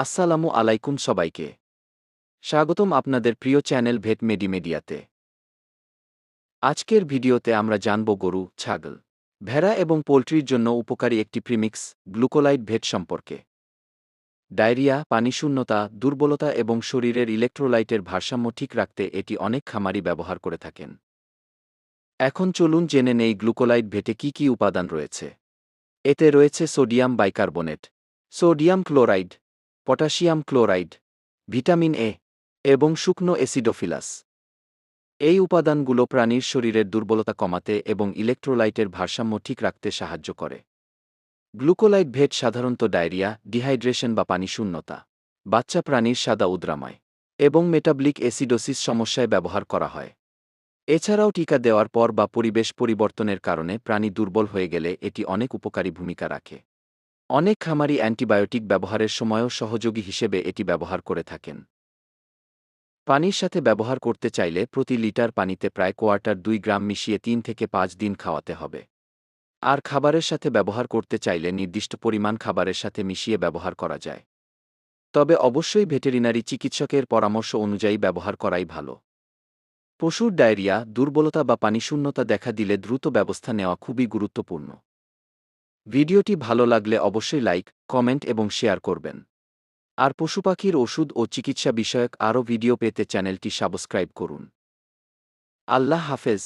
আসসালামু আলাইকুম সবাইকে। স্বাগতম আপনাদের প্রিয় চ্যানেল ভেট মেডিমিডিয়াতে। আজকের ভিডিওতে আমরা জানব গরু, ছাগল, ভেড়া এবং পোল্ট্রির জন্য উপকারী একটি প্রিমিক্স গ্লুকোলাইড ভেট সম্পর্কে। ডায়রিয়া, পানিশূন্যতা, দুর্বলতা এবং শরীরের ইলেক্ট্রোলাইটের ভারসাম্য ঠিক রাখতে এটি অনেক খামারি ব্যবহার করে থাকেন। এখন চলুন জেনে নেই গ্লুকোলাইড ভেটে কী কী উপাদান রয়েছে। এতে রয়েছে sodium bicarbonate, sodium chloride, potassium chloride, vitamin A এবং শুকনো অ্যাসিডোফিলাস। এই উপাদানগুলো প্রাণীর শরীরের দুর্বলতা কমাতে এবং ইলেক্ট্রোলাইটের ভারসাম্য ঠিক রাখতে সাহায্য করে। গ্লুকোলাইড ভেট সাধারণত ডায়রিয়া, ডিহাইড্রেশন বা পানিশূন্যতা, বাচ্চা প্রাণীর সাদা উদ্রাময় এবং মেটাবলিক অ্যাসিডোসিস সমস্যায় ব্যবহার করা হয়। এছাড়াও টিকা দেওয়ার পর বা পরিবেশ পরিবর্তনের কারণে প্রাণী দুর্বল হয়ে গেলে এটি অনেক উপকারী ভূমিকা রাখে। অনেক খামারি অ্যান্টিবায়োটিক ব্যবহারের সময়ও সহযোগী হিসেবে এটি ব্যবহার করে থাকেন। পানির সাথে ব্যবহার করতে চাইলে প্রতি লিটার পানিতে প্রায় কোয়ার্টার 2 গ্রাম মিশিয়ে 3 থেকে 5 দিন খাওয়াতে হবে। আর খাবারের সাথে ব্যবহার করতে চাইলে নির্দিষ্ট পরিমাণ খাবারের সাথে মিশিয়ে ব্যবহার করা যায়। তবে অবশ্যই ভেটেরিনারি চিকিৎসকের পরামর্শ অনুযায়ী ব্যবহার করাই ভালো। পশুর ডায়রিয়া, দুর্বলতা বা পানিশূন্যতা দেখা দিলে দ্রুত ব্যবস্থা নেওয়া খুবই গুরুত্বপূর্ণ। ভিডিওটি ভালো লাগলে অবশ্যই লাইক, কমেন্ট এবং শেয়ার করবেন। আর পশুপাখির ওষুধ ও চিকিৎসা বিষয়ক আরও ভিডিও পেতে চ্যানেলটি সাবস্ক্রাইব করুন। আল্লাহ হাফেজ।